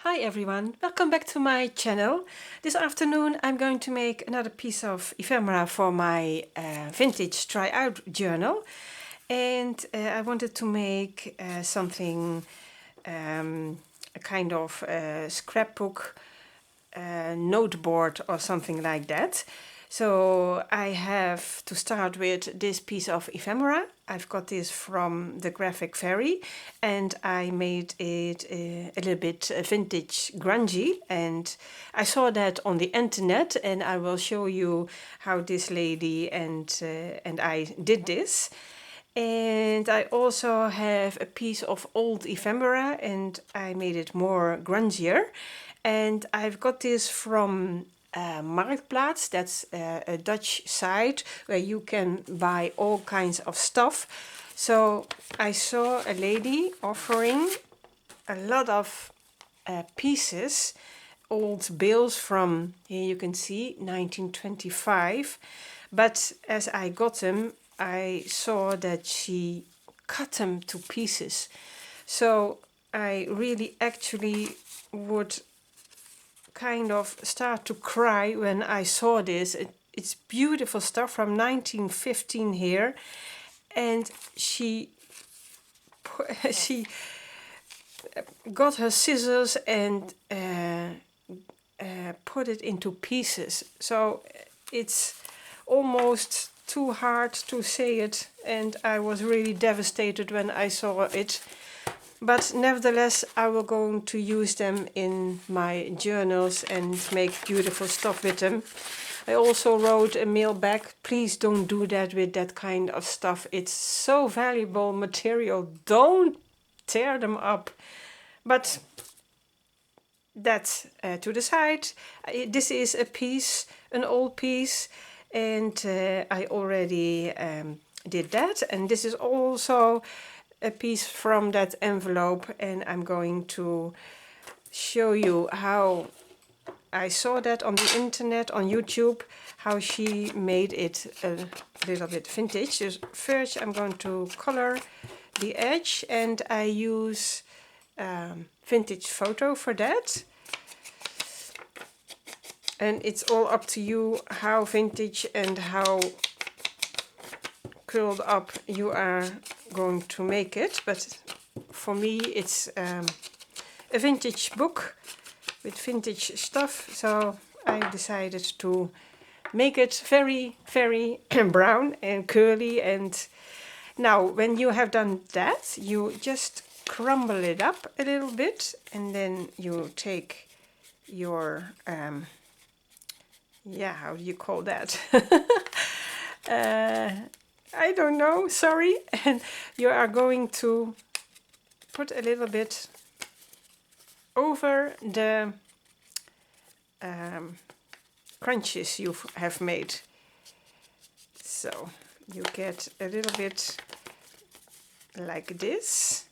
Hi everyone, welcome back to my channel. This afternoon I'm going to make another piece of ephemera for my vintage try-out journal. And I wanted to make something, a kind of scrapbook noteboard or something like that. So I have to start with this piece of ephemera. I've got this from the Graphic Fairy and I made it a little bit vintage grungy, and I saw that on the internet, and I will show you how this lady and I did this. And I also have a piece of old ephemera and I made it more grungier. And I've got this from Marktplaats. That's a Dutch site where you can buy all kinds of stuff. So I saw a lady offering a lot of pieces, old bills from, here you can see, 1925. But as I got them, I saw that she cut them to pieces. So I really actually would kind of start to cry when I saw this. It's beautiful stuff from 1915 here, and she got her scissors and put it into pieces. So it's almost too hard to say it, and I was really devastated when I saw it. But nevertheless, I will going to use them in my journals and make beautiful stuff with them. I also wrote a mail back, please don't do that with that kind of stuff. It's so valuable material. Don't tear them up. But that's to the side. This is a piece, an old piece, and I already did that. And this is also a piece from that envelope, and I'm going to show you how I saw that on the internet, on YouTube, how she made it a little bit vintage. So first I'm going to color the edge, and I use vintage photo for that. And it's all up to you how vintage and how curled up you are going to make it. But for me it's a vintage book with vintage stuff, so I decided to make it very, very brown and curly. And now when you have done that, you just crumble it up a little bit, and then you take your yeah, how do you call that? I don't know, sorry. And you are going to put a little bit over the crunches you have made. So you get a little bit like this.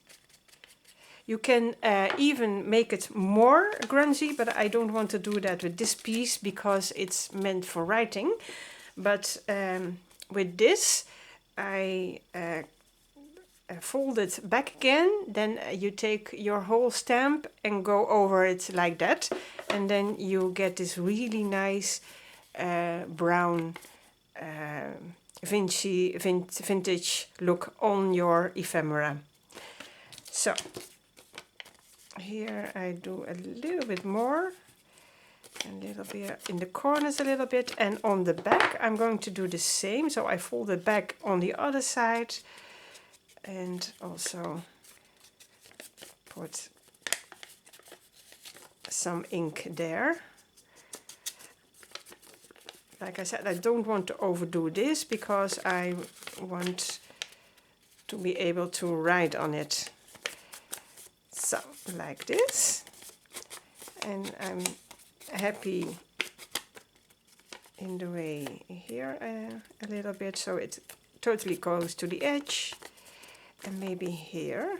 You can even make it more grungy, but I don't want to do that with this piece because it's meant for writing. But with this, I fold it back again, then you take your whole stamp and go over it like that, and then you get this really nice brown vintage look on your ephemera. So here I do a little bit more, a little bit in the corners a little bit, and on the back I'm going to do the same. So I fold it back on the other side and also put some ink there. Like I said, I don't want to overdo this because I want to be able to write on it. So like this, and I'm happy in the way here a little bit, so it totally goes to the edge. And maybe here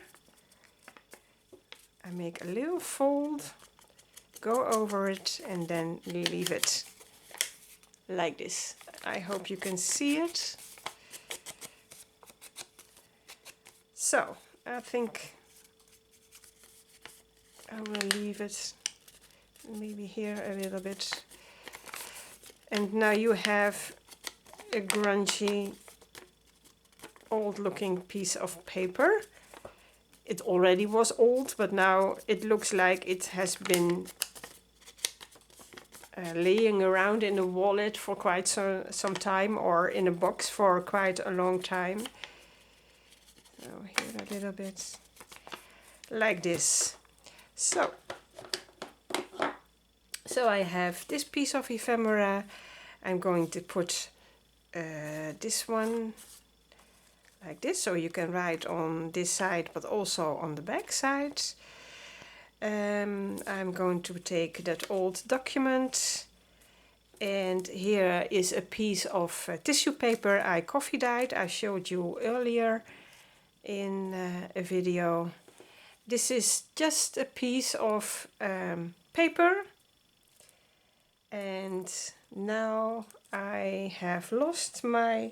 I make a little fold, go over it, and then leave it like this. I hope you can see it. So I think I will leave it maybe here a little bit. And now you have a grungy, old-looking piece of paper. It already was old, but now it looks like it has been laying around in a wallet for quite some time, or in a box for quite a long time. So here a little bit like this. So I have this piece of ephemera. I'm going to put this one like this, so you can write on this side but also on the back side. I'm going to take that old document, and here is a piece of tissue paper I coffee dyed. I showed you earlier in a video. This is just a piece of paper, and now I have lost my...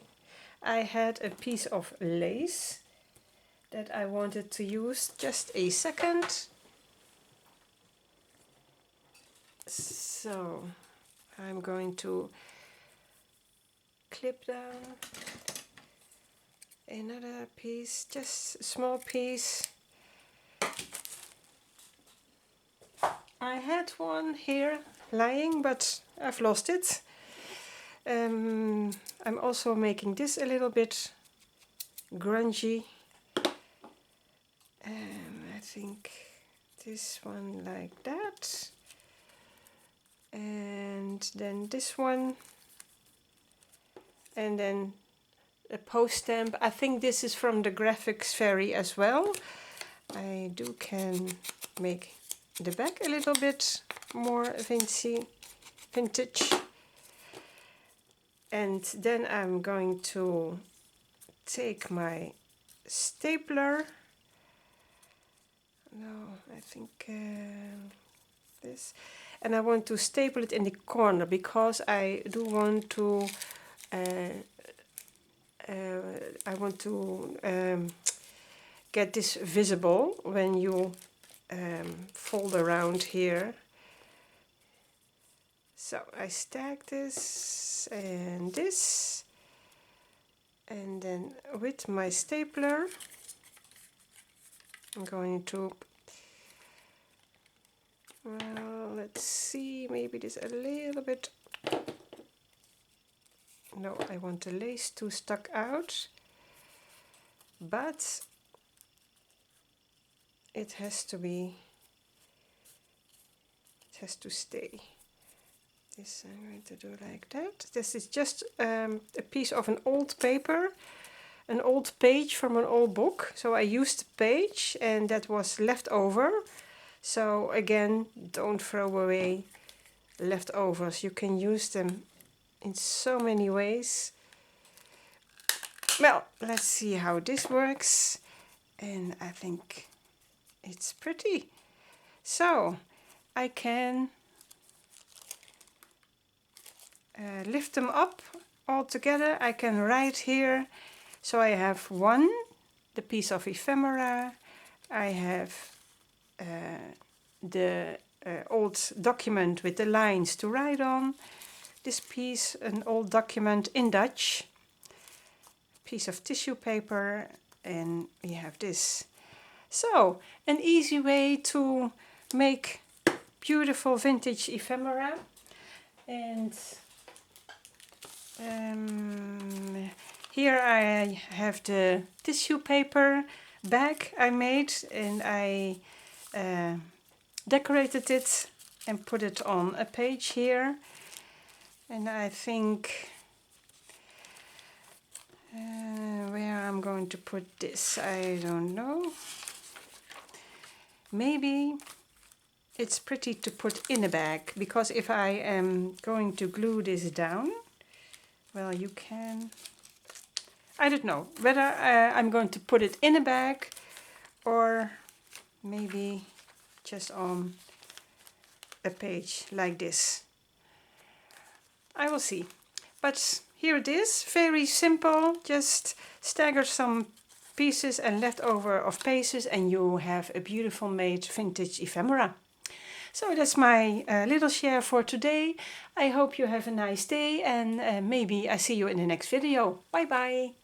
I had a piece of lace that I wanted to use. Just a second. So I'm going to clip down another piece, just a small piece. I had one here lying, but I've lost it. I'm also making this a little bit grungy. I think this one like that. And then this one. And then a post stamp. I think this is from the Graphics Fairy as well. I can make the back a little bit more vintage. And then I'm going to take my stapler. No, I think this. And I want to staple it in the corner, because I do want to get this visible when you fold around here. So I stack this, and then with my stapler I'm going to, well, let's see, maybe this a little bit. No, I want the lace to stuck out, but it has to stay. This I'm going to do like that. This is just a piece of an old paper, an old page from an old book. So I used the page and that was left over. So again, don't throw away leftovers. You can use them in so many ways. Well, let's see how this works. And I think it's pretty. So I can lift them up all together. I can write here. So I have one, the piece of ephemera. I have the old document with the lines to write on. This piece, an old document in Dutch. Piece of tissue paper, and we have this. So, an easy way to make beautiful vintage ephemera. And here I have the tissue paper bag I made, and I decorated it and put it on a page here. And I think where I'm going to put this, I don't know. Maybe it's pretty to put in a bag, because if I am going to glue this down, well, you can, I don't know whether I'm going to put it in a bag or maybe just on a page like this. I will see. But here it is, very simple. Just stagger some pieces and leftover of pages and you have a beautiful made vintage ephemera. So that's my little share for today. I hope you have a nice day, and maybe I see you in the next video. Bye bye!